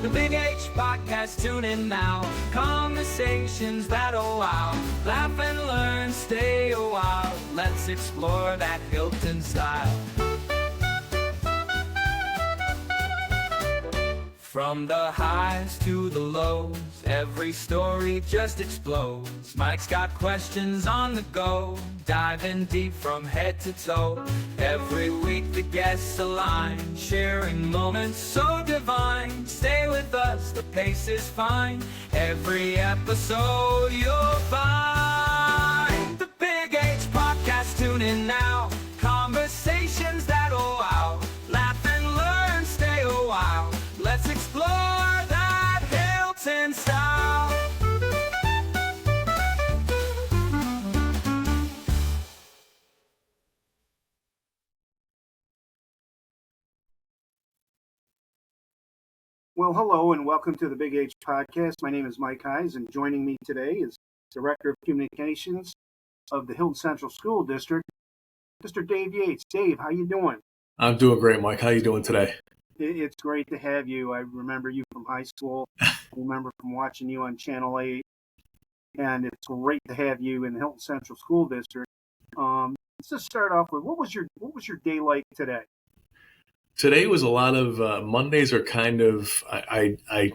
The Big H Podcast, tune in now. Conversations that'll wow. Laugh and learn, stay a while. Let's explore that Hilton style. From the highs to the lows, every story just explodes. Mike's got questions on the go, diving deep from head to toe. Every week the guests align, sharing moments so divine. Stay with us, the pace is fine. Every episode you'll find. The Big H Podcast, tune in now. Conversations that'll wow. Laugh and learn, stay a while. Let's explore that Hilton style. Well, hello and welcome to the Big H Podcast. My name is Mike Hayes, and joining me today is Director of Communications of the Hilton Central School District, Mr. Dave Yates. Dave, how you doing? I'm doing great, Mike. How you doing today? It's great to have you. I remember you from high school. I remember from watching you on Channel 8, and it's great to have you in the Hilton Central School District. Let's just start off with what was your day like today? Today was a lot of Mondays are kind of I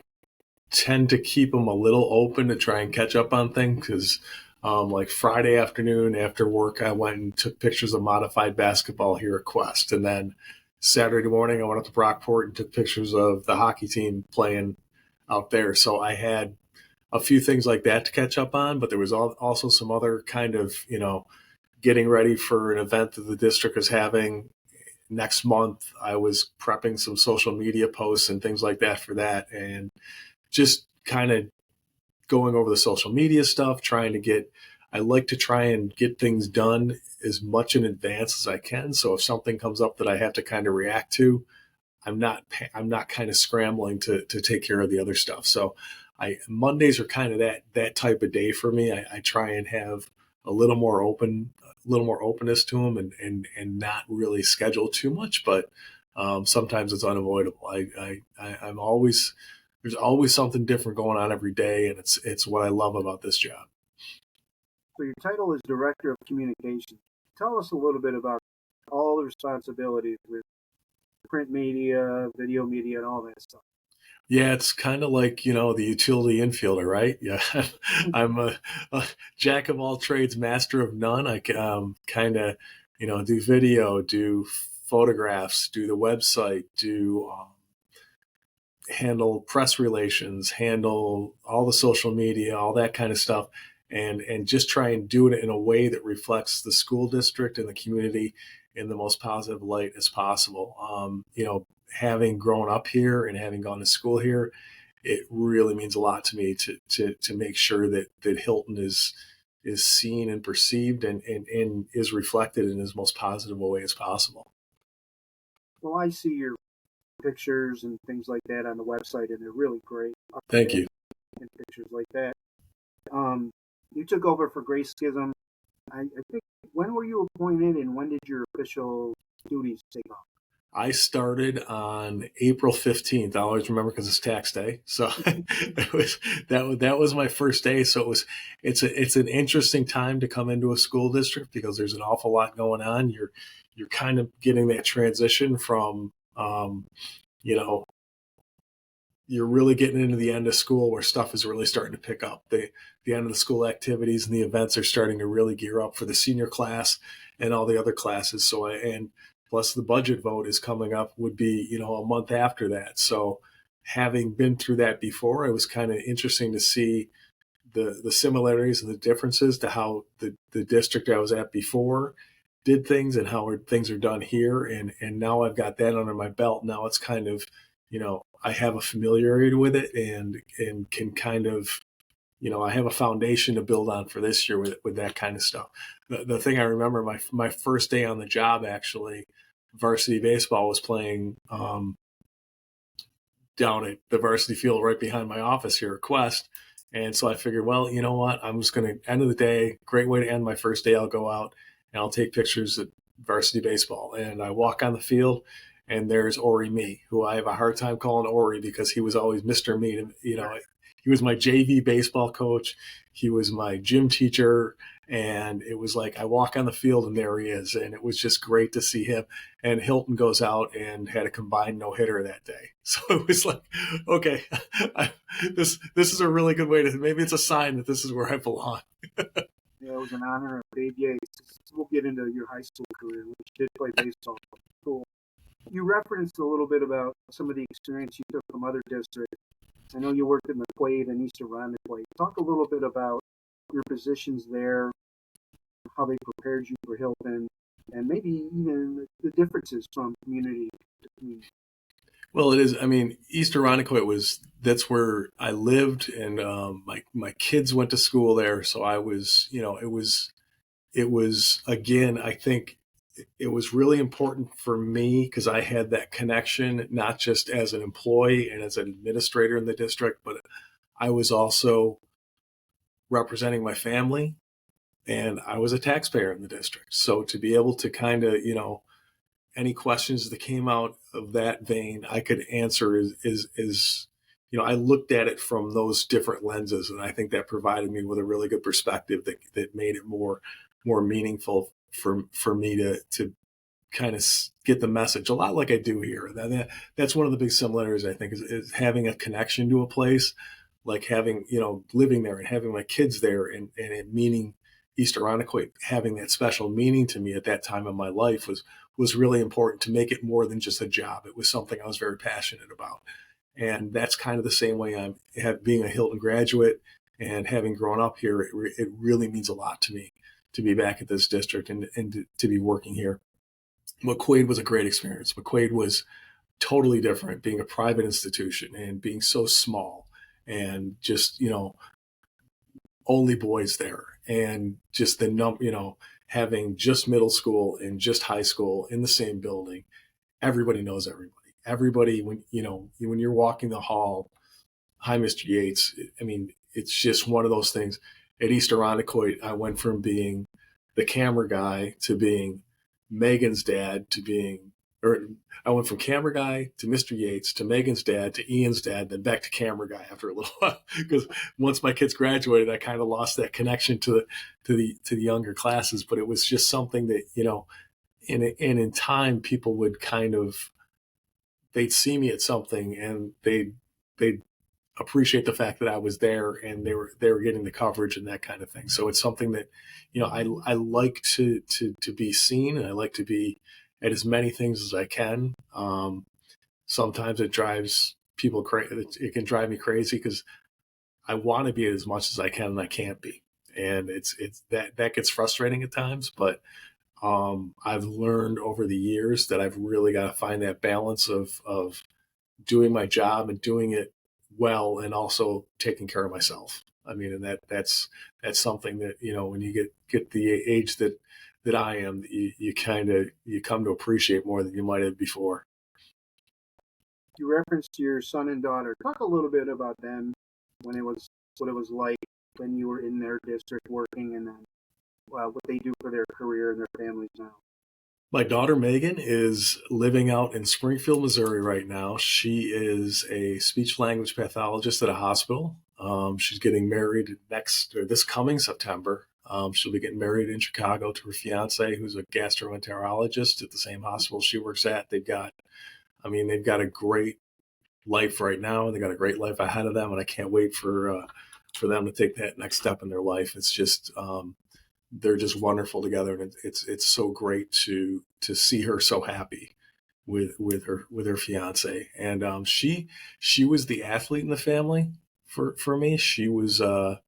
tend to keep them a little open to try and catch up on things because like Friday afternoon after work, I went and took pictures of modified basketball here at Quest, and then Saturday morning, I went up to Brockport and took pictures of the hockey team playing out there. So I had a few things like that to catch up on, but there was also some other kind of, getting ready for an event that the district is having next month. I was prepping some social media posts and things like that for that, and just kind of going over the social media stuff, I like to try and get things done as much in advance as I can. So if something comes up that I have to kind of react to, I'm not kind of scrambling to take care of the other stuff. So Mondays are kind of that type of day for me. I try and have a little more openness to them and not really schedule too much, but sometimes it's unavoidable. There's always something different going on every day, and it's what I love about this job. So your title is Director of Communications. Tell us a little bit about all the responsibilities with print media, video media, and all that stuff. Yeah, it's kind of like, the utility infielder, right? Yeah, I'm a jack of all trades, master of none. I kind of, do video, do photographs, do the website, do handle press relations, handle all the social media, all that kind of stuff. And just try and do it in a way that reflects the school district and the community in the most positive light as possible. Having grown up here and having gone to school here, it really means a lot to me to make sure that Hilton is seen and perceived and is reflected in as most positive a way as possible. Well, I see your pictures and things like that on the website, and they're really great. Thank you. And pictures like that. You took over for Grace Schism. I think, when were you appointed and when did your official duties take off? I started on April 15th. I always remember because it's tax day. So that was my first day. So it's an interesting time to come into a school district because there's an awful lot going on. You're kind of getting that transition from, you're really getting into the end of school where stuff is really starting to pick up. The end of the school activities and the events are starting to really gear up for the senior class and all the other classes. So, and plus the budget vote is coming up, would be, a month after that. So having been through that before, it was kind of interesting to see the similarities and the differences to how the district I was at before did things and how things are done here. And now I've got that under my belt. Now it's kind of, I have a familiarity with it and can kind of, I have a foundation to build on for this year with that kind of stuff. The thing I remember, my first day on the job, actually, varsity baseball was playing down at the varsity field right behind my office here at Quest. And so I figured, well, you know what? I'm just going to, end of the day, great way to end my first day. I'll go out and I'll take pictures at varsity baseball. And I walk on the field and there's Ori Me, who I have a hard time calling Ori because he was always Mr. Me. He was my JV baseball coach. He was my gym teacher. And it was like I walk on the field and there he is. And it was just great to see him. And Hilton goes out and had a combined no-hitter that day. So it was like, okay, this is a really good way to, maybe it's a sign that this is where I belong. Yeah, it was an honor of Dave Yates. We'll get into your high school career, which did play baseball. Cool. You referenced a little bit about some of the experience you took from other districts. I know you worked in McQuaid and East Irondequoit. Talk a little bit about your positions there, how they prepared you for Hilton, and maybe even the differences from community to community. Well, it is. I mean, East Irondequoit that's where I lived, and my kids went to school there. So I was, it was again, I think it was really important for me because I had that connection, not just as an employee and as an administrator in the district, but I was also representing my family and I was a taxpayer in the district. So to be able to kind of, any questions that came out of that vein, I could answer is I looked at it from those different lenses, and I think that provided me with a really good perspective that made it more meaningful for me to kind of get the message a lot like I do here. That's one of the big similarities, I think, is having a connection to a place, like having, living there and having my kids there and it meaning East Irondequoit having that special meaning to me at that time of my life was really important to make it more than just a job. It was something I was very passionate about. And that's kind of the same way being a Hilton graduate and having grown up here, it really means a lot to me to be back at this district and to be working here. McQuaid was a great experience. McQuaid was totally different, being a private institution and being so small and just, only boys there. And just having just middle school and just high school in the same building, everybody knows everybody. Everybody, when you're walking the hall, hi, Mr. Yates. I mean, it's just one of those things. At East Irondequoit, I went from being the camera guy to being Megan's dad I went from camera guy to Mr. Yates to Megan's dad to Ian's dad, then back to camera guy after a little while. Because once my kids graduated, I kind of lost that connection to the younger classes. But it was just something that in time people would they'd see me at something and they'd appreciate the fact that I was there and they were getting the coverage and that kind of thing. So it's something that, I like to be seen, and I like to be at as many things as I can. Sometimes it drives people crazy. It can drive me crazy because I want to be as much as I can and I can't be. And it's that gets frustrating at times, but I've learned over the years that I've really got to find that balance of doing my job and doing it well and also taking care of myself. I mean, and that's something that, when you get the age that I am, you come to appreciate more than you might have before. You referenced your son and daughter. Talk a little bit about them, what it was like when you were in their district working, and then what they do for their career and their families now. My daughter Megan is living out in Springfield, Missouri right now. She is a speech language pathologist at a hospital. She's getting married this coming September. She'll be getting married in Chicago to her fiance, who's a gastroenterologist at the same hospital she works at. They've got a great life right now. They got a great life ahead of them, and I can't wait for them to take that next step in their life. It's just they're just wonderful together, and it's so great to see her so happy with her fiance. And she was the athlete in the family for me. She was a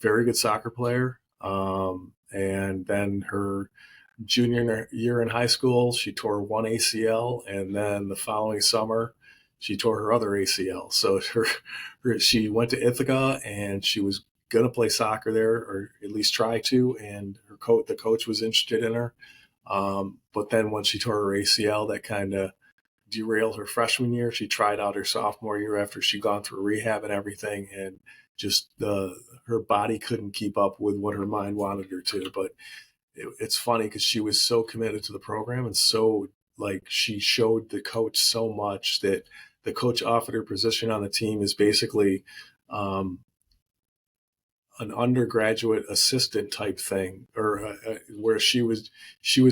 very good soccer player, and then her junior year in high school, she tore one ACL, and then the following summer, she tore her other ACL. So she went to Ithaca, and she was going to play soccer there, or at least try to, and the coach was interested in her. But then when she tore her ACL, that kind of derailed her freshman year. She tried out her sophomore year after she'd gone through rehab and everything, and just her body couldn't keep up with what her mind wanted her to. But it's funny because she was so committed to the program and so like she showed the coach so much that the coach offered her position on the team as basically um, an undergraduate assistant type thing, or where she was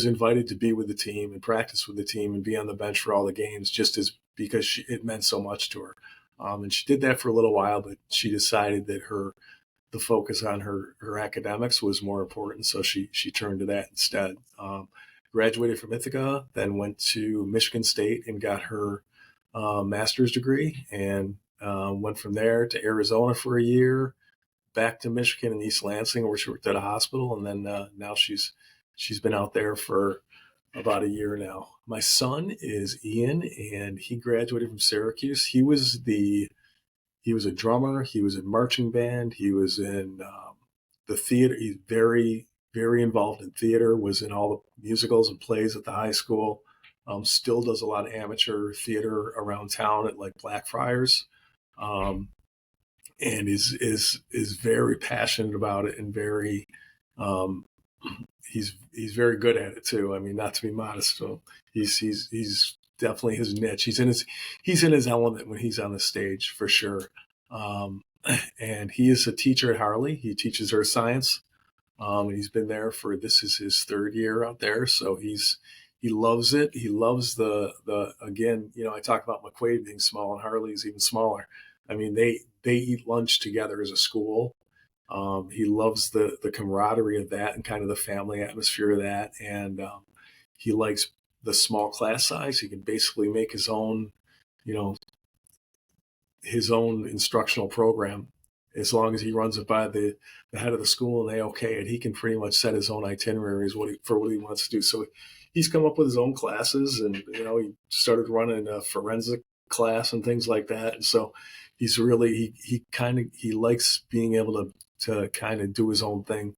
invited to be with the team and practice with the team and be on the bench for all the games, just as because it meant so much to her. And she did that for a little while, but she decided that the focus on her academics was more important, so she turned to that instead. Graduated from Ithaca, then went to Michigan State and got her master's degree, and went from there to Arizona for a year, back to Michigan and East Lansing, where she worked at a hospital, and then now she's been out there for about a year now. My son is Ian, and he graduated from Syracuse. He was a drummer. He was in marching band. He was in the theater. He's very involved in theater. Was in all the musicals and plays at the high school. Still does a lot of amateur theater around town at like Blackfriars. Um, and is very passionate about it, and very um, he's very good at it too. I mean, not to be modest, so he's definitely his niche. He's in his element when he's on the stage for sure. Um, and he is a teacher at Harley. He teaches earth science. He's been there for, this is his third year out there, so he loves it. He loves the again, I talk about McQuaid being small and Harley's even smaller. I mean, they eat lunch together as a school. He loves the camaraderie of that and kind of the family atmosphere of that. And he likes the small class size. He can basically make you know, his own instructional program as long as he runs it by the head of the school and they okay it. He can pretty much set his own itineraries for what he wants to do. So he's come up with his own classes, and he started running a forensic class and things like that. And so he's really he likes being able to kind of do his own thing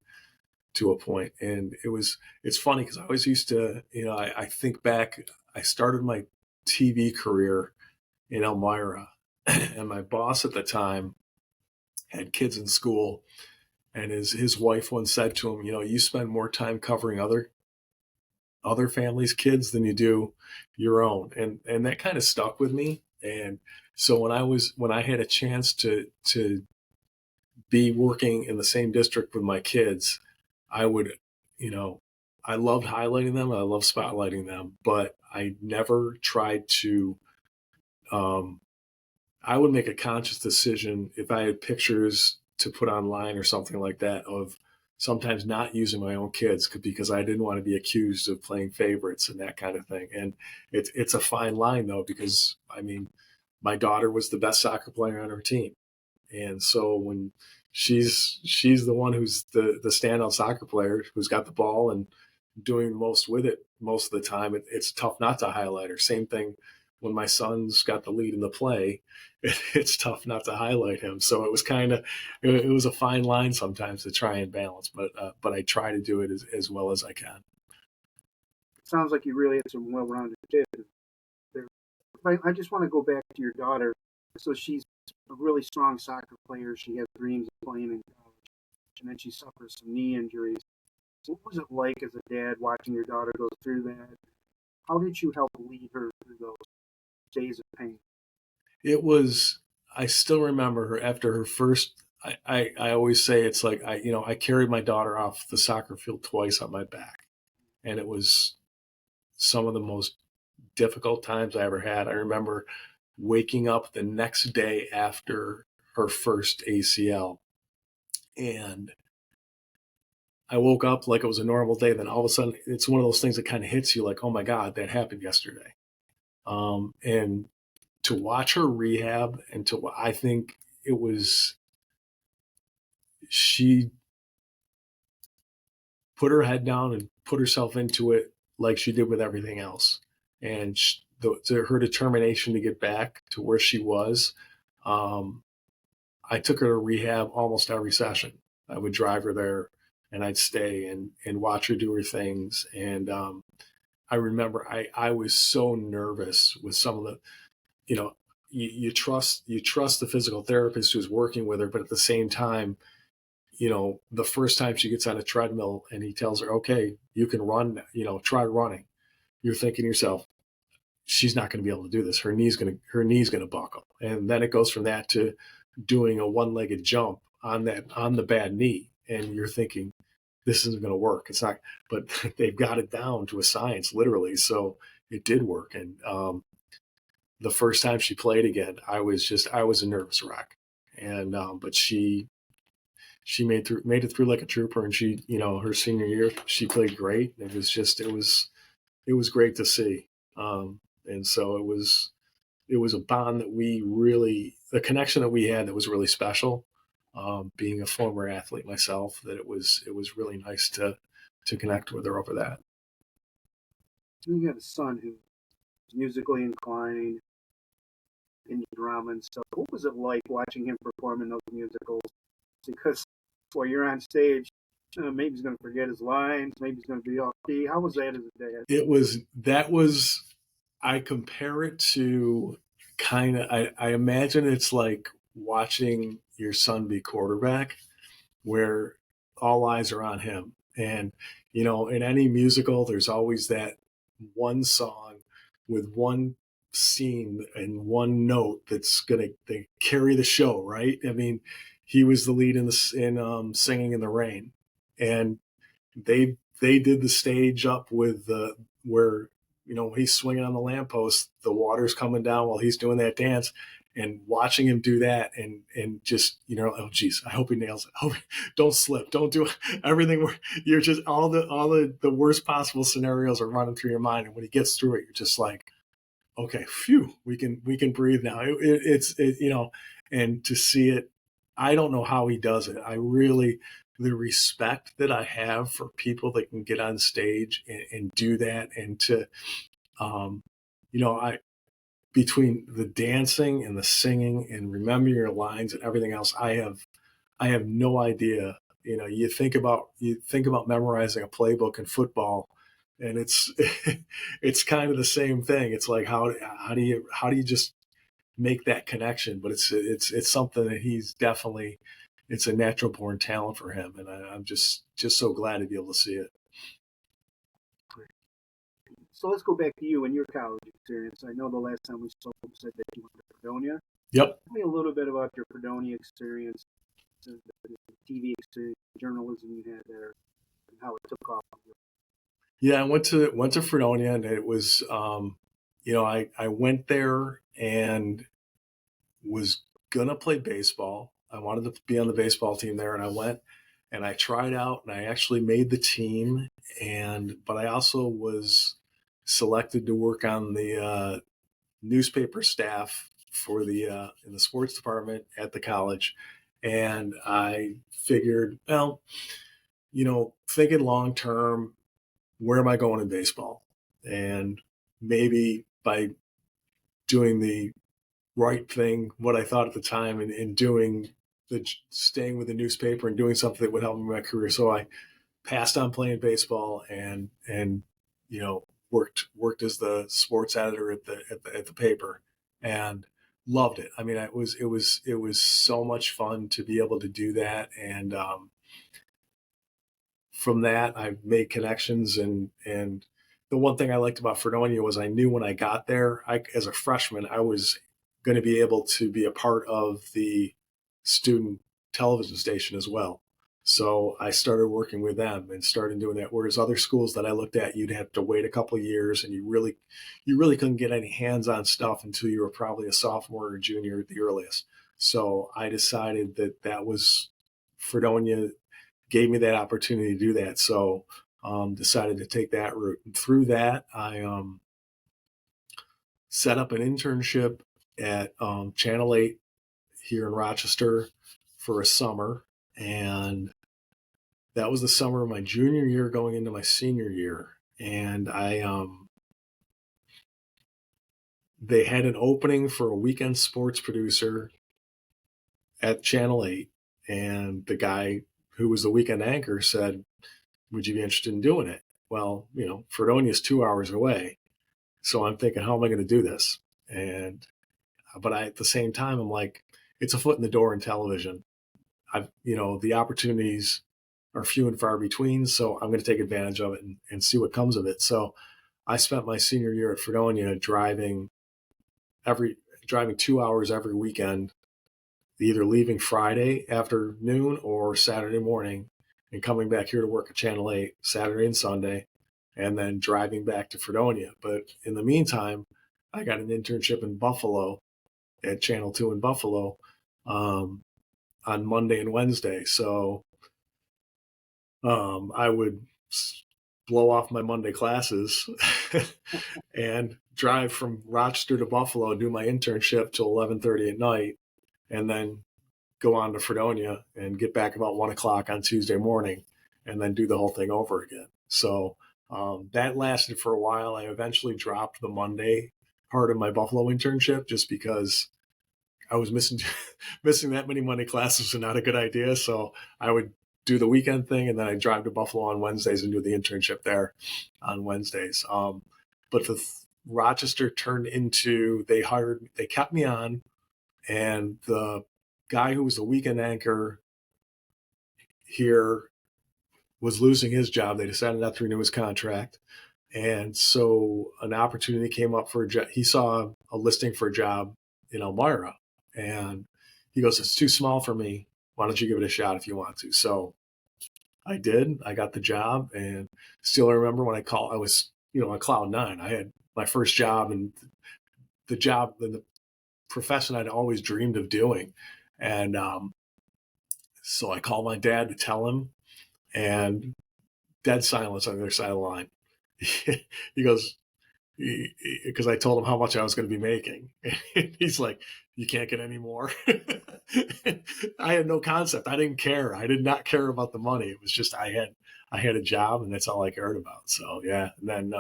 to a point. And it's funny because I always used to, I think back, I started my TV career in Elmira, and my boss at the time had kids in school, and his wife once said to him, you spend more time covering other families' kids than you do your own. And that kind of stuck with me. And so when I had a chance to be working in the same district with my kids, I would, I loved highlighting them. I love spotlighting them, but I never tried to, I would make a conscious decision if I had pictures to put online or something like that of sometimes not using my own kids because I didn't want to be accused of playing favorites and that kind of thing. And it's a fine line though, because I mean, my daughter was the best soccer player on her team. And so when she's the one who's the standout soccer player who's got the ball and doing the most with it most of the time, it's tough not to highlight her. Same thing when my son's got the lead in the play, it's tough not to highlight him. So it was it was a fine line sometimes to try and balance, but I try to do it as well as I can. It sounds like you really had some well-rounded kids there. I just want to go back to your daughter. So she's a really strong soccer player. She has dreams of playing in college, and then she suffers some knee injuries. What was it like as a dad watching your daughter go through that? How did you help lead her through those days of pain? It was, I still remember her after her first, I always say it's like, I carried my daughter off the soccer field twice on my back. And it was some of the most difficult times I ever had. I remember waking up the next day after her first ACL, and I woke up like it was a normal day. Then all of a sudden, it's one of those things that kind of hits you like, oh my God, that happened yesterday. And to watch her rehab I think it was, she put her head down and put herself into it like she did with everything else. And her determination to get back to where she was, I took her to rehab almost every session. I would drive her there and I'd stay and watch her do her things. And I remember I was so nervous with some of the, you trust the physical therapist who's working with her, but at the same time, the first time she gets on a treadmill and he tells her, okay, you can run, try running. You're thinking to yourself, she's not going to be able to do this. Her knee's going to buckle. And then it goes from that to doing a one-legged jump on the bad knee. And you're thinking, this isn't going to work. It's not, but they've got it down to a science, literally. So it did work. And the first time she played again, I was a nervous wreck. And but she made it through like a trooper. And she, her senior year, she played great. It was great to see. And so it was a bond that the connection that we had that was really special. Being a former athlete myself, that it was really nice to connect with her over that. You have a son who's musically inclined in drama and stuff. What was it like watching him perform in those musicals? Because while you're on stage, maybe he's going to forget his lines, maybe he's going to be off key. How was that as a dad? I compare it to I imagine it's like watching your son be quarterback, where all eyes are on him. And, in any musical, there's always that one song with one scene and one note that's going to carry the show, right? I mean, he was the lead in Singing in the Rain. And they did the stage up with where he's swinging on the lamppost, the water's coming down while he's doing that dance, and watching him do that, and just oh geez, I hope he nails it. Hope don't slip, don't do everything where you're just all the worst possible scenarios are running through your mind, and when he gets through it, you're just like, okay, phew, we can breathe now. It's and to see it, I don't know how he does it. The respect that I have for people that can get on stage and do that, and to, between the dancing and the singing and remember your lines and everything else, I have no idea. You think about memorizing a playbook in football, and it's it's kind of the same thing. It's like how do you just make that connection? But it's something that he's definitely. It's a natural born talent for him, and I'm just so glad to be able to see it. So let's go back to you and your college experience. I know the last time we spoke, you said that you went to Fredonia. Yep. Tell me a little bit about your Fredonia experience, the TV experience, the journalism you had there, and how it took off. Yeah, I went to Fredonia, and it was, I went there and was gonna play baseball. I wanted to be on the baseball team there, and I went and I tried out, and I actually made the team. But I also was selected to work on the newspaper staff for in the sports department at the college. And I figured, well, thinking long term, where am I going in baseball? And maybe by doing the right thing, what I thought at the time, and staying with the newspaper and doing something that would help me in my career. So I passed on playing baseball and worked as the sports editor at the paper, and loved it. I mean, it was so much fun to be able to do that. And from that, I made connections, and the one thing I liked about Fredonia was I knew when I got there, as a freshman, I was going to be able to be a part of the student television station as well. So I started working with them and started doing that. Whereas other schools that I looked at, you'd have to wait a couple of years, and you really couldn't get any hands-on stuff until you were probably a sophomore or junior at the earliest. So I decided that was Fredonia gave me that opportunity to do that. So decided to take that route. And through that, I set up an internship at Channel 8 here in Rochester for a summer. And that was the summer of my junior year going into my senior year. And they had an opening for a weekend sports producer at Channel 8. And the guy who was the weekend anchor said, would you be interested in doing it? Well, Fredonia is 2 hours away. So I'm thinking, how am I going to do this? But at the same time, I'm like, it's a foot in the door in television. The opportunities are few and far between. So I'm going to take advantage of it and see what comes of it. So I spent my senior year at Fredonia driving 2 hours every weekend, either leaving Friday afternoon or Saturday morning and coming back here to work at Channel 8 Saturday and Sunday, and then driving back to Fredonia. But in the meantime, I got an internship in Buffalo at Channel 2 in Buffalo on Monday and Wednesday. So I would blow off my Monday classes and drive from Rochester to Buffalo, do my internship till 11:30 at night, and then go on to Fredonia and get back about 1 o'clock on Tuesday morning, and then do the whole thing over again. So that lasted for a while. I eventually dropped the Monday part of my Buffalo internship just because I was missing that many Monday classes was not a good idea. So I would do the weekend thing, and then I'd drive to Buffalo on Wednesdays and do the internship there on Wednesdays. But the Rochester turned into, they kept me on, and the guy who was the weekend anchor here was losing his job. They decided not to renew his contract. And so an opportunity came up for a job. He saw a listing for a job in Elmira, and he goes, "It's too small for me. Why don't you give it a shot if you want to?" So I did. I got the job, and still I remember when I was, on cloud nine. I had my first job, and the profession I'd always dreamed of doing. And so I called my dad to tell him, and dead silence on the other side of the line. He goes, because I told him how much I was going to be making. He's like, "You can't get any more." I had no concept. I didn't care. I did not care about the money. It was just I had a job, and that's all I cared about. So yeah, and then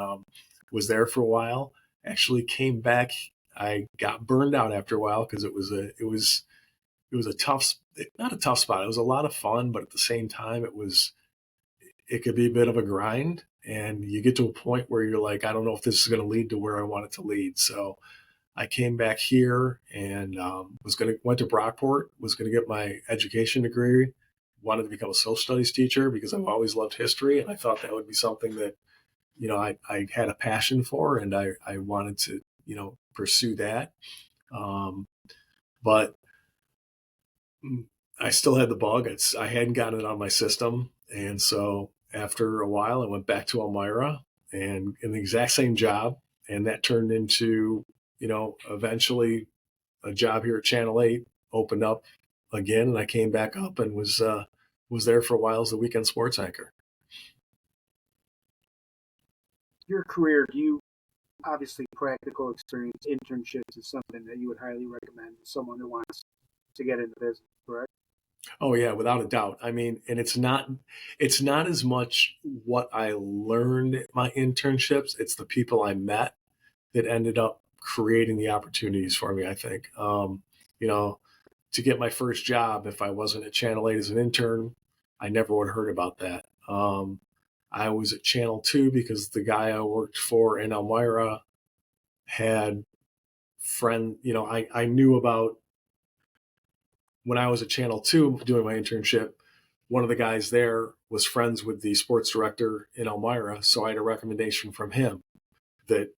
was there for a while. Actually came back. I got burned out after a while because it was a tough, not a tough spot. It was a lot of fun, but at the same time, it could be a bit of a grind, and you get to a point where you're like, I don't know if this is going to lead to where I want it to lead. So I came back here and went to Brockport, was going to get my education degree, wanted to become a social studies teacher because I've always loved history, and I thought that would be something that I had a passion for, and I wanted to pursue that. But I still had the bug. I hadn't gotten it on my system, and so after a while, I went back to Elmira and in the exact same job, and that turned into eventually a job here at Channel 8 opened up again, and I came back up and was there for a while as the weekend sports anchor. Your career, do you obviously practical experience internships is something that you would highly recommend to someone who wants to get into business, correct? Oh yeah, without a doubt. I mean, and it's not as much what I learned at my internships, it's the people I met that ended up creating the opportunities for me, I think. To get my first job, if I wasn't at Channel 8 as an intern, I never would have heard about that. I was at Channel 2 because the guy I worked for in Elmira had I knew about when I was at Channel 2 doing my internship. One of the guys there was friends with the sports director in Elmira, so I had a recommendation from him that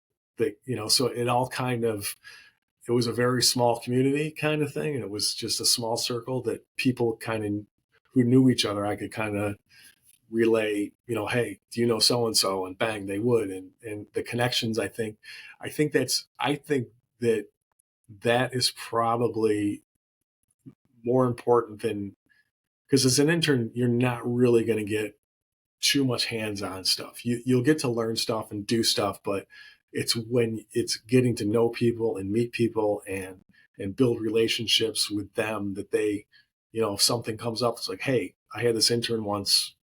so it all kind of, it was a very small community kind of thing, and it was just a small circle that people kind of who knew each other, I could kind of relay, hey, do you know so and so, and bang, they would, and the connections. I think that is probably more important than, because as an intern, you're not really going to get too much hands-on stuff. You'll get to learn stuff and do stuff, but it's when it's getting to know people and meet people and build relationships with them that they, if something comes up, it's like, hey, I had this intern once,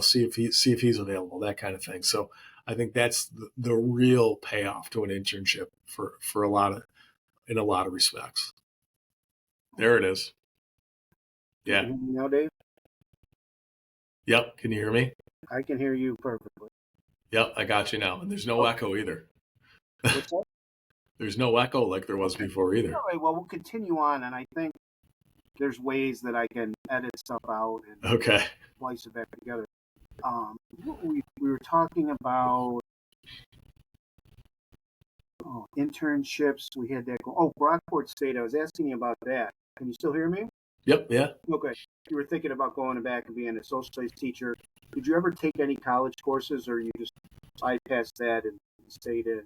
see if he's available, that kind of thing. So I think that's the real payoff to an internship for in a lot of respects. There it is. Yeah. Can you hear me now, Dave? Yep. Can you hear me? I can hear you perfectly. Yep. I got you now. And there's no echo either. What's that? There's no echo like there was before either. All right, well, we'll continue on, and I think there's ways that I can edit stuff out and Okay. splice it back together. We were talking about internships. We had that. Oh, Brockport State. I was asking you about that. Can you still hear me? Yep, yeah. Okay. You were thinking about going back and being a social studies teacher. Did you ever take any college courses, or you just bypassed that and stayed in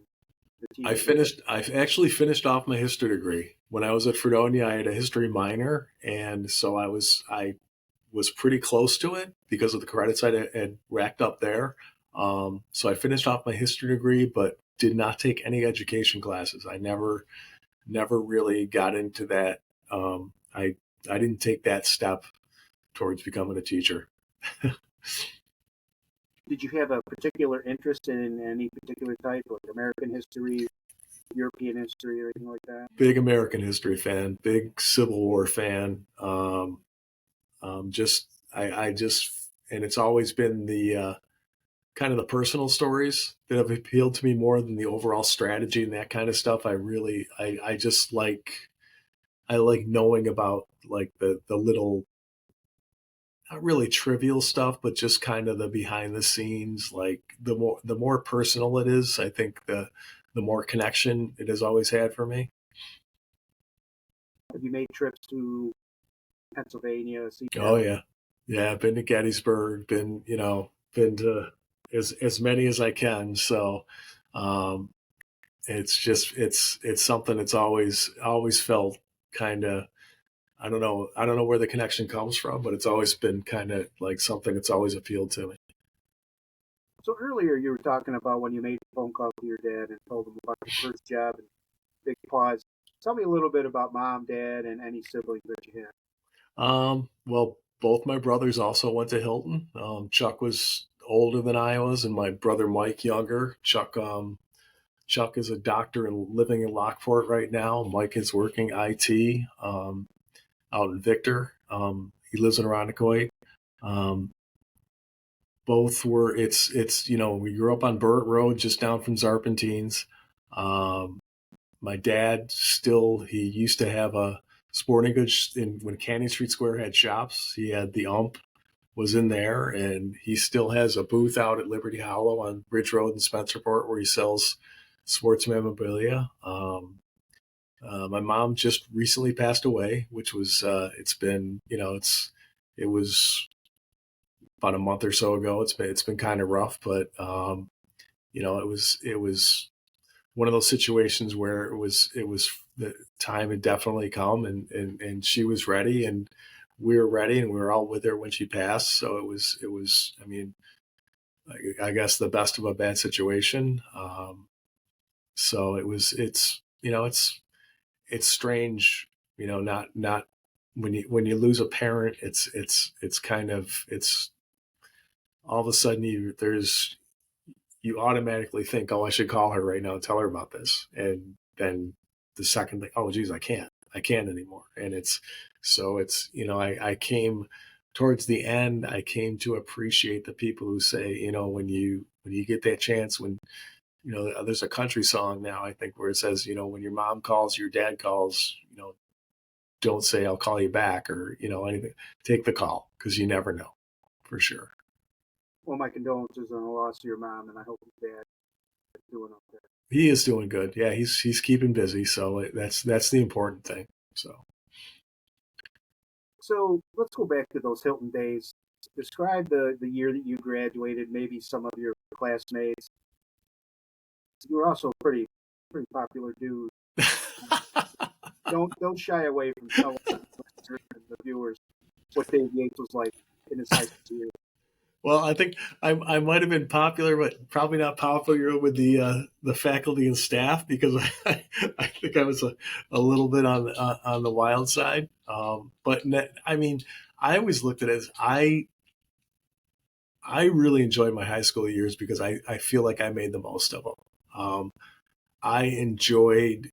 the teaching? I've actually finished off my history degree. When I was at Fredonia, I had a history minor, and so I was pretty close to it because of the credits I had racked up there. So I finished off my history degree, but did not take any education classes. I never really got into that. I didn't take that step towards becoming a teacher. Did you have a particular interest in any particular type, like American history, European history, or anything like that? Big American history fan, big Civil War fan. Just I just and it's always been the kind of the personal stories that have appealed to me more than the overall strategy and that kind of stuff. I just I like knowing about like the little, not really trivial stuff, but just kind of the behind the scenes. Like the more personal it is, I think the more connection it has always had for me. Have you made trips to Pennsylvania, Oh Seattle? yeah, yeah. I've been to Gettysburg. Been to as many as I can. So um, it's just it's something that's always felt kind of, I don't know where the connection comes from, but it's always been kind of like something that's always appealed to me. So earlier you were talking about when you made a phone call to your dad and told him about your first job and big pause. Tell me a little bit about mom, dad, and any siblings that you had. Well, both my brothers also went to Hilton. Chuck was older than I was, and my brother Mike younger. Chuck is a doctor and living in Lockport right now. Mike is working IT out in Victor. He lives in Irondequoit. Um, both were it's we grew up on Burnt Road, just down from Zarpentines. Um, my dad still, he used to have a sporting goods when Canyon Street Square had shops. He had the ump was in there, and he still has a booth out at Liberty Hollow on Bridge Road in Spencerport where he sells sports memorabilia. My mom just recently passed away, which was it's been it was about a month or so ago. It's been kind of rough, but it was one of those situations where it was the time had definitely come, and she was ready, and we were ready, and we were all with her when she passed. So it was I mean, I guess the best of a bad situation. So it's strange, not when you lose a parent, it's kind of it's all of a sudden you automatically think, oh, I should call her right now and tell her about this. And then the second thing, oh, geez, I can't anymore. And I came towards the end, I came to appreciate the people who say, when you get that chance, when, there's a country song now, I think, where it says, when your mom calls, your dad calls, don't say, I'll call you back, or, anything, take the call, because you never know, for sure. Well, my condolences on the loss of your mom, and I hope your dad is doing okay. He is doing good. Yeah, he's keeping busy, so that's the important thing. So let's go back to those Hilton days. Describe the year that you graduated, maybe some of your classmates. You were also a pretty popular dude. Don't shy away from telling the viewers what Dave Yates was like in his high school years. Well, I think I might have been popular, but probably not popular with the faculty and staff, because I think I was a little bit on the wild side. I mean, I always looked at it as I really enjoyed my high school years because I feel like I made the most of them. I enjoyed,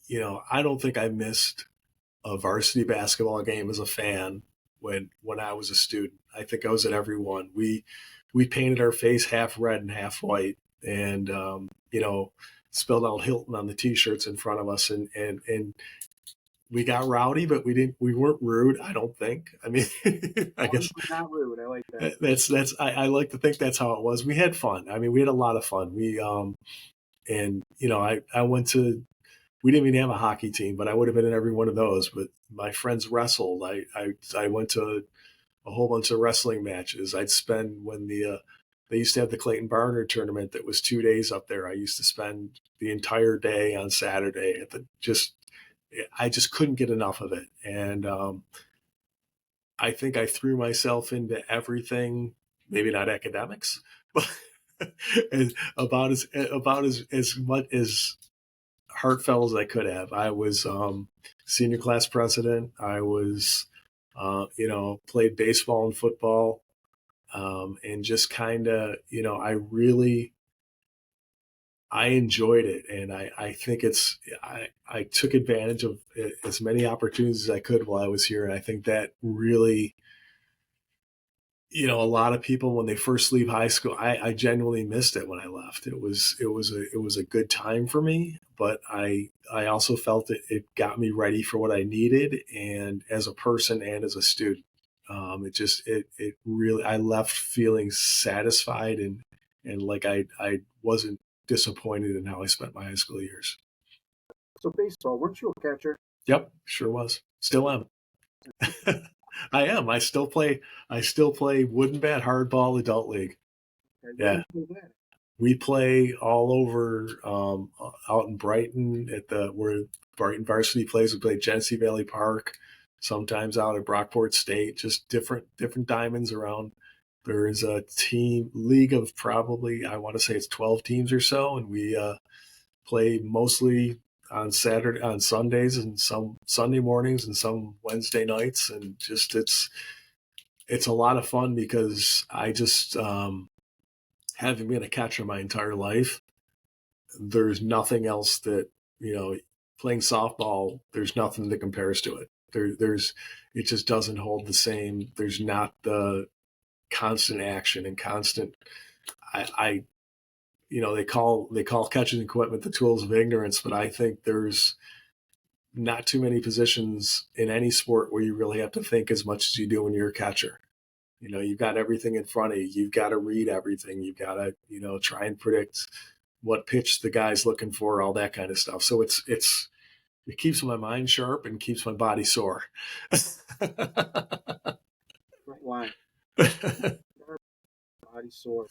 I don't think I missed a varsity basketball game as a fan when I was a student. I think I was at every one. We painted our face half red and half white, and spelled out Hilton on the t-shirts in front of us, and we got rowdy, but we weren't rude, I don't think. I mean, I guess Not rude. I like that. I like to think that's how it was. We had fun. I mean, we had a lot of fun. and I went to, we didn't even have a hockey team, but I would have been in every one of those. But my friends wrestled. I went to a whole bunch of wrestling matches. I'd spend when they used to have the Clayton Barner tournament that was 2 days up there. I used to spend the entire day on Saturday at I just couldn't get enough of it. And I think I threw myself into everything, maybe not academics, but as much as heartfelt as I could have. I was senior class president. I was, played baseball and football, and just kind of, I enjoyed it. And I think I took advantage of as many opportunities as I could while I was here. And I think that really, a lot of people when they first leave high school, I genuinely missed it when I left. It was a good time for me, but I also felt it got me ready for what I needed, and as a person and as a student, it really, I left feeling satisfied and like I wasn't disappointed in how I spent my high school years. So baseball, weren't you a catcher? Yep, sure was. Still am. I am. I still play wooden bat hardball adult league. Yeah. We play all over, out in Brighton where Brighton Varsity plays. We play Genesee Valley Park, sometimes out at Brockport State, just different diamonds around. There is a league of probably, I want to say it's 12 teams or so. And we play mostly on Sundays, and some Sunday mornings and some Wednesday nights. And just, it's a lot of fun because I just, having been a catcher my entire life, there's nothing else that, playing softball, there's nothing that compares to it. It just doesn't hold the same. There's not the constant action and constant, they call catching equipment the tools of ignorance, but I think there's not too many positions in any sport where you really have to think as much as you do when you're a catcher. You've got everything in front of you. You've got to read everything. You've got to, try and predict what pitch the guy's looking for, all that kind of stuff. So it keeps my mind sharp and keeps my body sore. Right line. Body sore.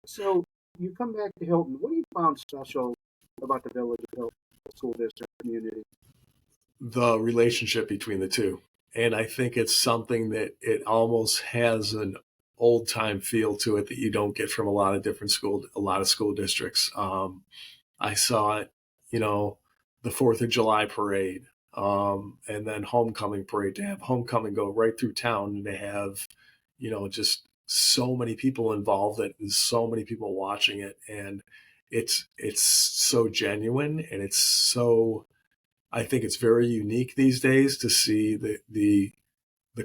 So you come back to Hilton. What do you found special about the village of Hilton School District community? The relationship between the two. And I think it's something that it almost has an old time feel to it that you don't get from a lot of school districts. I saw it, the 4th of July parade, and then homecoming parade, to have homecoming go right through town, and to have, just so many people involved and so many people watching it. And it's so genuine, and I think it's very unique these days to see the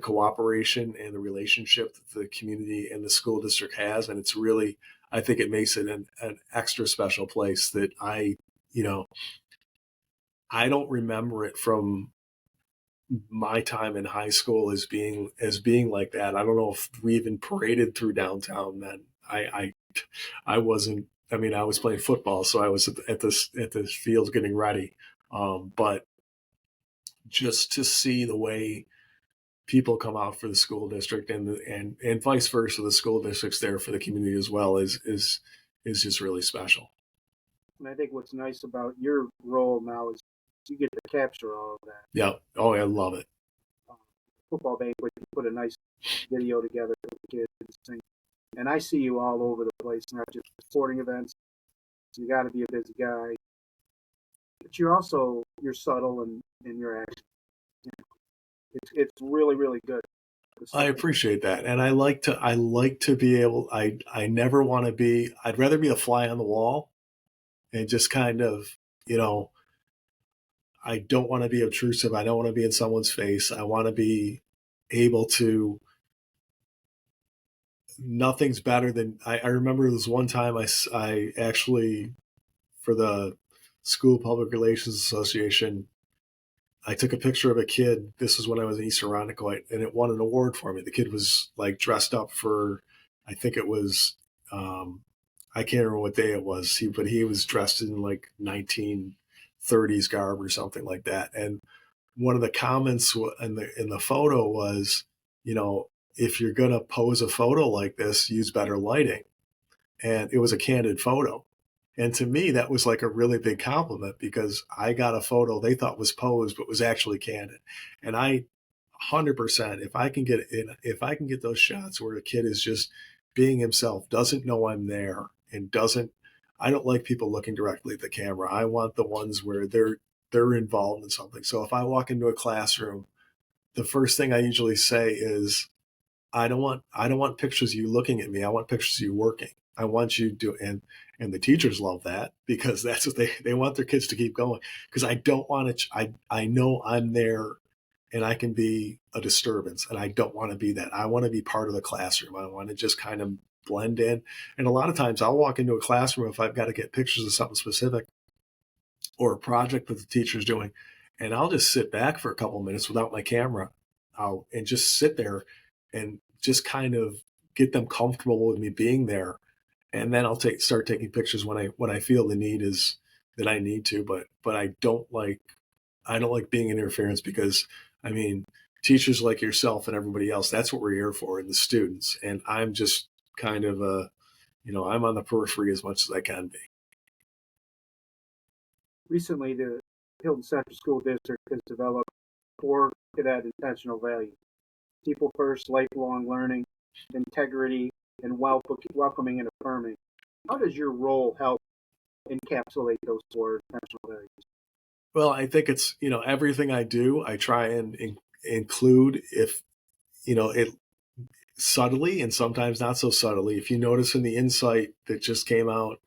cooperation and the relationship that the community and the school district has. And it's really, I think it makes it an extra special place that I don't remember it from my time in high school as being like that. I don't know if we even paraded through downtown then. I wasn't, I was playing football, so I was at this field getting ready. But just to see the way people come out for the school district and vice versa, the school district's there for the community as well is just really special. And I think what's nice about your role now is you get to capture all of that. Yeah. Oh, I love it. Football banquet, you put a nice video together for the kids. And I see you all over the place, not just sporting events. You got to be a busy guy. But you're subtle in your action. It's really, really good. I appreciate that. And I like to be able, I never want to be, I'd rather be a fly on the wall and just kind of, I don't want to be obtrusive. I don't want to be in someone's face. I want to be able to, nothing's better than, I remember this one time I actually, for the School Public Relations Association, I took a picture of a kid. This was when I was in East Irondequoit, and it won an award for me. The kid was like dressed up for, I think it was, I can't remember what day it was. But he was dressed in like 1930s garb or something like that. And one of the comments in the photo was, you know, if you're gonna pose a photo like this, use better lighting. And it was a candid photo. And to me, that was like a really big compliment because I got a photo they thought was posed, but was actually candid. And I 100%, if I can get those shots where a kid is just being himself, doesn't know I'm there, and doesn't, I don't like people looking directly at the camera. I want the ones where they're involved in something. So if I walk into a classroom, the first thing I usually say is, I don't want pictures of you looking at me. I want pictures of you working. I want you to, and the teachers love that because that's what they want their kids to keep going. Because I don't want to, I know I'm there and I can be a disturbance, and I don't want to be that. I want to be part of the classroom. I want to just kind of blend in. And a lot of times I'll walk into a classroom if I've got to get pictures of something specific or a project that the teacher's doing, and I'll just sit back for a couple of minutes without my camera and just sit there and just kind of get them comfortable with me being there. And then I'll start taking pictures when I feel the need is that I need to. But I don't like being interference because, I mean, teachers like yourself and everybody else, that's what we're here for, and the students. And I'm just kind of I'm on the periphery as much as I can be. Recently, the Hilton Central School District has developed 4 cadet intentional values: people first, lifelong learning, integrity, and welcoming and affirming. How does your role help encapsulate those 4 intentional values? Well, I think it's, everything I do, I try and include, if, it subtly and sometimes not so subtly. If you notice in the insight that just came out,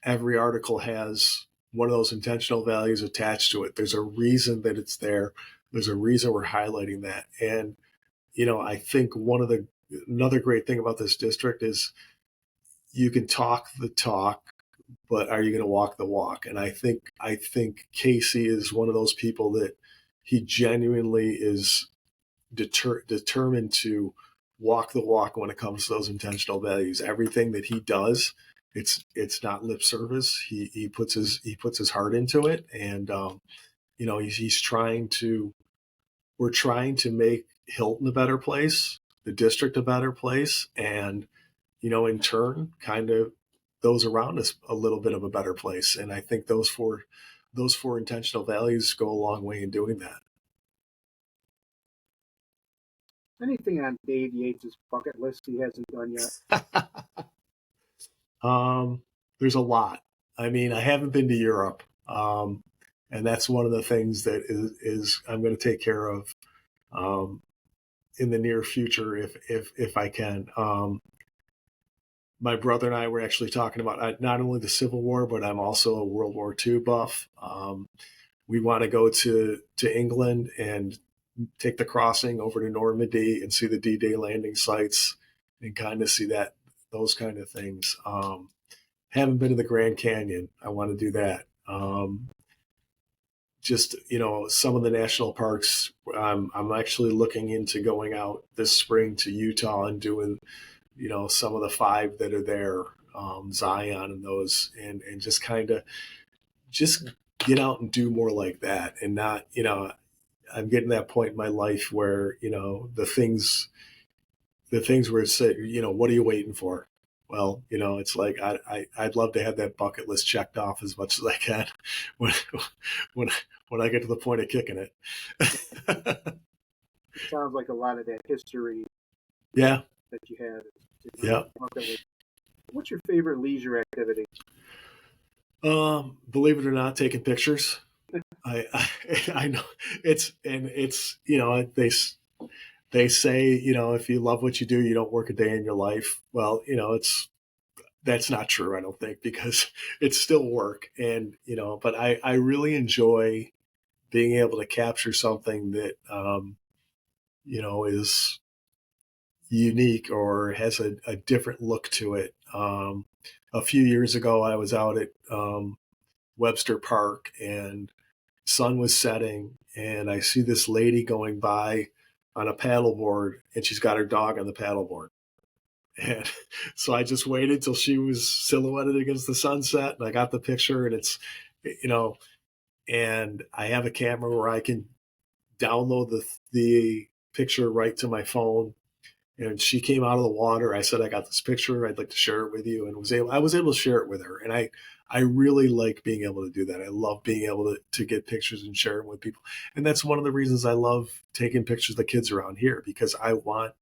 every article has one of those intentional values attached to it. There's a reason that it's there. There's a reason we're highlighting that. And, I think another great thing about this district is you can talk the talk, but are you going to walk the walk? And I think Casey is one of those people that he genuinely is determined to walk the walk when it comes to those intentional values. Everything that he does, it's not lip service. He puts his heart into it, and he's trying to. We're trying to make Hilton a better place, the district a better place, and in turn, kind of those around us a little bit of a better place. And I think those four intentional values go a long way in doing that. Anything on Dave Yates' bucket list he hasn't done yet? There's a lot. I mean, I haven't been to Europe, and that's one of the things that is I'm going to take care of in the near future if I can. My brother and I were actually talking about not only the Civil War, but I'm also a World War II buff. We want to go to England and take the crossing over to Normandy and see the D-Day landing sites and kind of see those kind of things. Haven't been to the Grand Canyon. I want to do that. Just, some of the national parks. I'm actually looking into going out this spring to Utah and doing, some of the 5 that are there, Zion and those, and just kind of just get out and do more like that, and not, I'm getting to that point in my life where, the things where it's, what are you waiting for? Well, it's like I'd love to have that bucket list checked off as much as I can when when I get to the point of kicking it. It sounds like a lot of that history Yeah. that you had. Yeah. What's your favorite leisure activity? Believe it or not, taking pictures. I know it's they say, if you love what you do, you don't work a day in your life. Well, that's not true, I don't think, because it's still work. And, but I really enjoy being able to capture something that, is unique or has a different look to it. A few years ago, I was out at Webster Park, and sun was setting, and I see this lady going by on a paddleboard, and she's got her dog on the paddleboard. And so I just waited till she was silhouetted against the sunset, and I got the picture. And it's, you know, and I have a camera where I can download the picture right to my phone. And she came out of the water. I said, I got this picture. I'd like to share it with you. And I was able to share it with her. And I really like being able to do that. I love being able to get pictures and share them with people. And that's one of the reasons I love taking pictures of the kids around here, because I want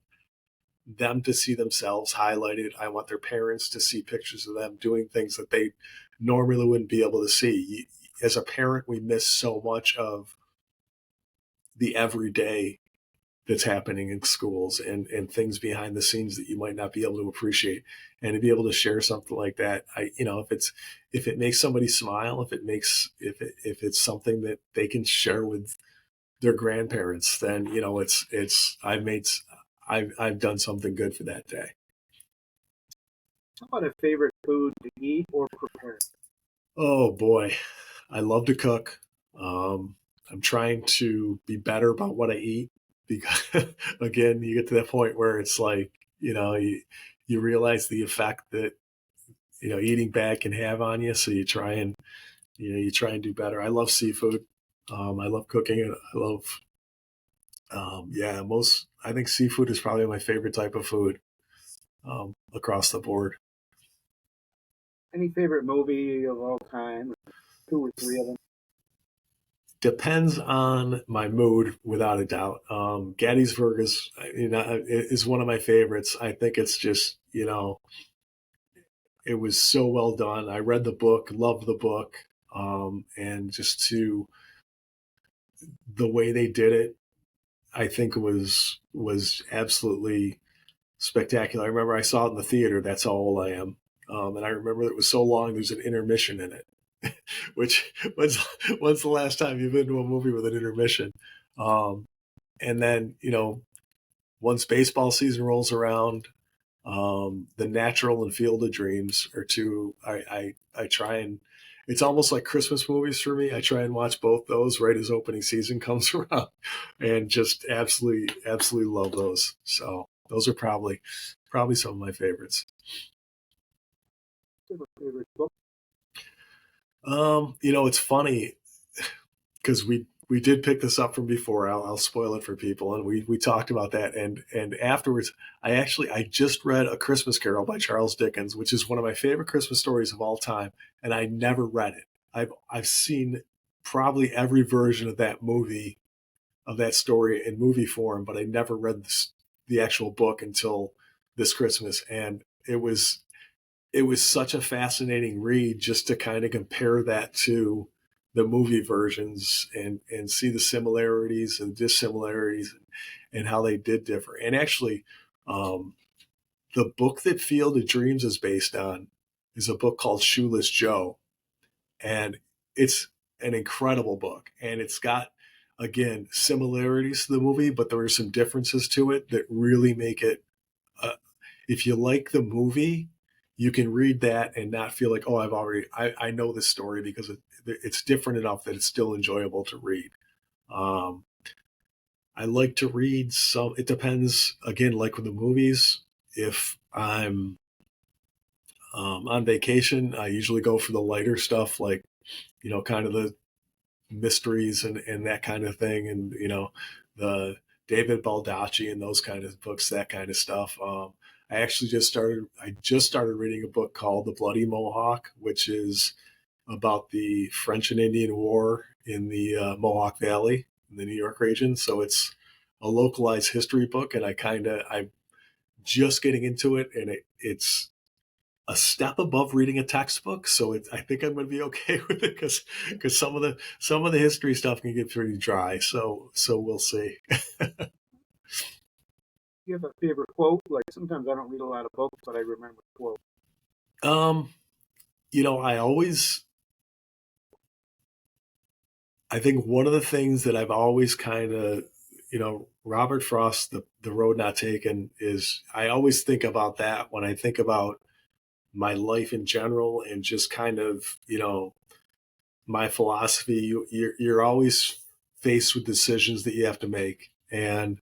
them to see themselves highlighted. I want their parents to see pictures of them doing things that they normally wouldn't be able to see. As a parent, we miss so much of the everyday that's happening in schools, and things behind the scenes that you might not be able to appreciate. And to be able to share something like that, if it makes somebody smile, if it's something that they can share with their grandparents, then, I've done something good for that day. How about a favorite food to eat or prepare? Oh boy, I love to cook. I'm trying to be better about what I eat, because again, you get to that point where it's like, you realize the effect that, eating bad can have on you. So you try and do better. I love seafood. I love cooking it. I love, I think seafood is probably my favorite type of food, across the board. Any favorite movie of all time? Two or three of them. Depends on my mood, without a doubt. Gettysburg is one of my favorites. I think it's just, it was so well done. I read the book, loved the book, and just the way they did it, I think was absolutely spectacular. I remember I saw it in the theater. That's how old I am. And I remember it was so long. There's an intermission in it. Which when's the last time you've been to a movie with an intermission? And then, once baseball season rolls around, The Natural and Field of Dreams are two. I try and, it's almost like Christmas movies for me. I try and watch both those right as opening season comes around, and just absolutely love those. So those are probably some of my favorites. Favorite book? It's funny, because we did pick this up from before. I'll spoil it for people, and we talked about that, and afterwards, I just read A Christmas Carol by Charles Dickens, which is one of my favorite Christmas stories of all time, and I never read it. I've seen probably every version of that movie, of that story in movie form, but I never read the actual book until this Christmas, and it was such a fascinating read, just to kind of compare that to the movie versions, and see the similarities and dissimilarities, and how they did differ. And actually, the book that Field of Dreams is based on is a book called Shoeless Joe. And it's an incredible book. And it's got, again, similarities to the movie, but there are some differences to it that really make it, if you like the movie, you can read that and not feel like, oh, I know this story, because it's different enough that it's still enjoyable to read. I like to read some, it depends, again, like with the movies. If I'm on vacation, I usually go for the lighter stuff, like, kind of the mysteries and that kind of thing. And, the David Baldacci and those kind of books, that kind of stuff. I just started reading a book called The Bloody Mohawk, which is about the French and Indian War in the Mohawk Valley in the New York region. So it's a localized history book, and I'm just getting into it, and it's a step above reading a textbook. So I think I'm going to be okay with it, because some of the history stuff can get pretty dry. So we'll see. You have a favorite quote? Like, sometimes I don't read a lot of books, but I remember the quote. I think one of the things that I've always kind of, Robert Frost, the Road Not Taken, is, I always think about that when I think about my life in general, and just kind of, my philosophy. You're always faced with decisions that you have to make, and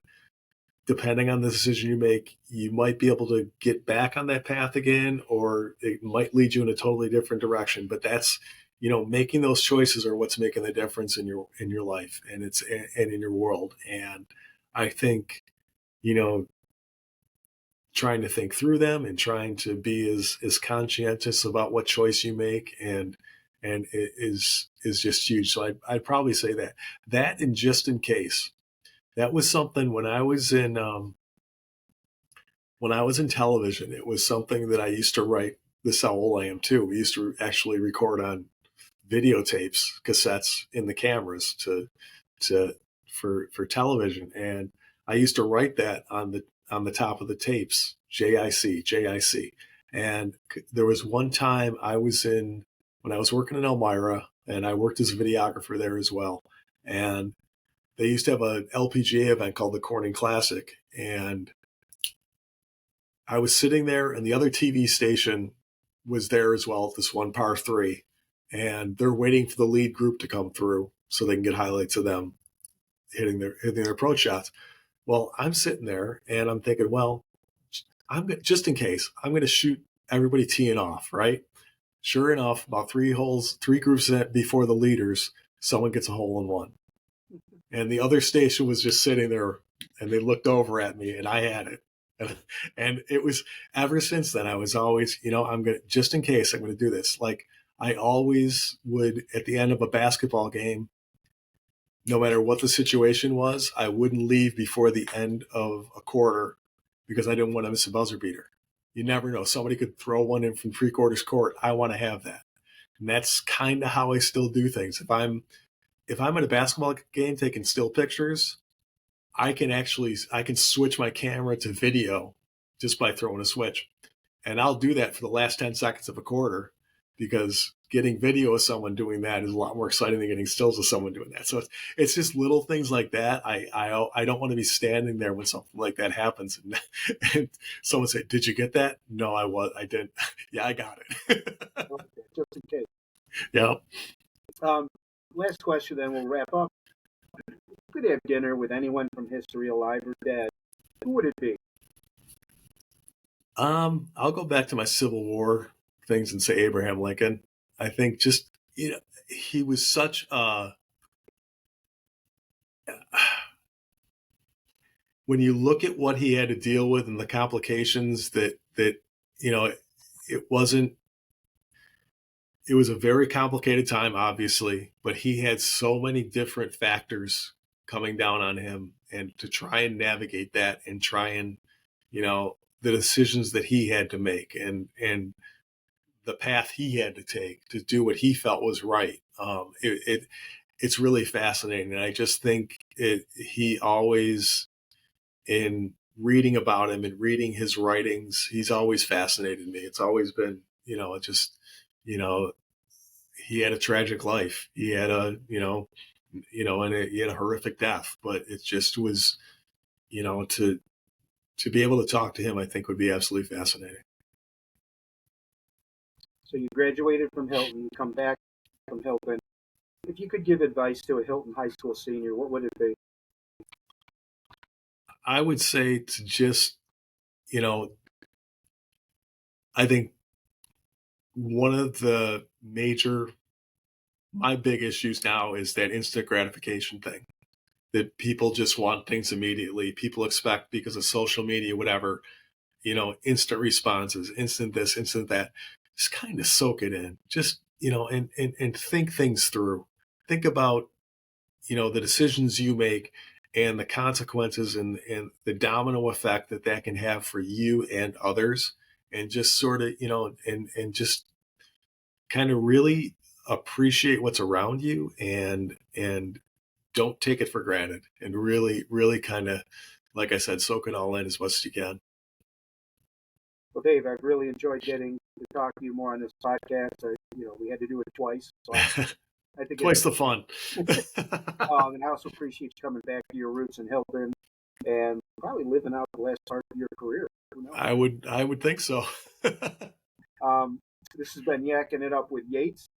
depending on the decision you make, you might be able to get back on that path again, or it might lead you in a totally different direction. But that's, making those choices are what's making the difference in your life, and in your world. And I think, trying to think through them and trying to be as conscientious about what choice you make, and it is just huge. So I'd probably say that, and just in case, that was something when I was in television. It was something that I used to write. This is how old I am too. We used to actually record on videotapes, cassettes in the cameras for television, and I used to write that on the top of the tapes, JIC, JIC. And there was one time when I was working in Elmira, and I worked as a videographer there as well. And they used to have an LPGA event called the Corning Classic. And I was sitting there, and the other TV station was there as well, this one par three. And they're waiting for the lead group to come through so they can get highlights of them hitting their approach shots. Well, I'm sitting there and I'm thinking, well, just in case, I'm going to shoot everybody teeing off, right? Sure enough, about three groups before the leaders, someone gets a hole in one. And the other station was just sitting there, and they looked over at me, and I had it. And it was, ever since then, I was always, just in case, I'm going to do this. Like, I always would, at the end of a basketball game, no matter what the situation was, I wouldn't leave before the end of a quarter, because I didn't want to miss a buzzer beater. You never know. Somebody could throw one in from three-quarters court. I want to have that. And that's kind of how I still do things. If I'm at a basketball game taking still pictures, I can switch my camera to video just by throwing a switch. And I'll do that for the last 10 seconds of a quarter, because getting video of someone doing that is a lot more exciting than getting stills of someone doing that. So it's just little things like that. I don't want to be standing there when something like that happens and someone say, "Did you get that?" No, I didn't. Yeah, I got it. Okay, just in case. Yeah. Last question, then we'll wrap up. If you could have dinner with anyone from history, alive or dead, who would it be? I'll go back to my Civil War things and say Abraham Lincoln. I think just, he was such when you look at what he had to deal with and the complications that it was a very complicated time, obviously, but he had so many different factors coming down on him, and to try and navigate that and try and, the decisions that he had to make, and the path he had to take to do what he felt was right. It's really fascinating. And I just think he always, in reading about him and reading his writings, he's always fascinated me. It's always been, he had a tragic life. He had he had a horrific death, but it just was, to be able to talk to him, I think would be absolutely fascinating. So you graduated from Hilton, you come back from Hilton. If you could give advice to a Hilton High School senior, what would it be? I would say to just, I think one of my big issues now is that instant gratification thing, that people just want things immediately. People expect, because of social media, whatever, instant responses, instant this, instant that. Just kind of soak it in, just, and think things through. Think about, the decisions you make and the consequences, and the domino effect that can have for you and others. And just sort of, and just kind of really appreciate what's around you, and don't take it for granted, and really, really kind of, like I said, soak it all in as much as you can. Well, Dave, I've really enjoyed getting to talk to you more on this podcast. We had to do it twice. So I think Twice the fun. And I also appreciate you coming back to your roots in Hilton and probably living out the last part of your career. I would think so. This has been Yakking It Up with Yates.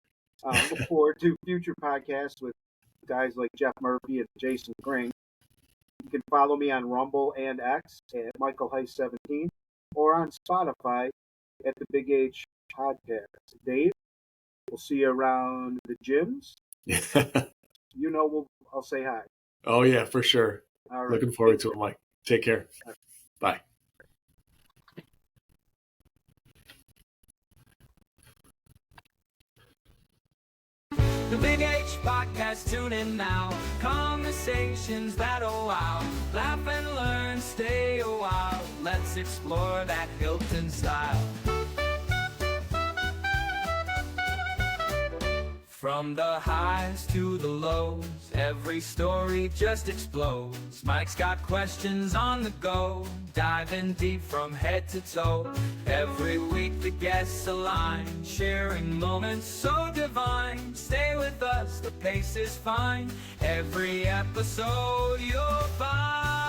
Look forward to future podcasts with guys like Jeff Murphy and Jason Green. can follow me on Rumble and X at Michael Heiss 17 or on Spotify at the Big H Podcast. Dave, we'll see you around the gyms. I'll say hi. Oh, yeah, for sure. All right. Looking forward to it, Mike. Take care. Bye. The Big H Podcast, tune in now. Conversations that'll wow. Laugh and learn, stay a while. Let's explore that Hilton style. From the highs to the lows, every story just explodes. Mike's got questions on the go, diving deep from head to toe. Every week the guests align, sharing moments so divine. Stay with us, the pace is fine. Every episode you'll find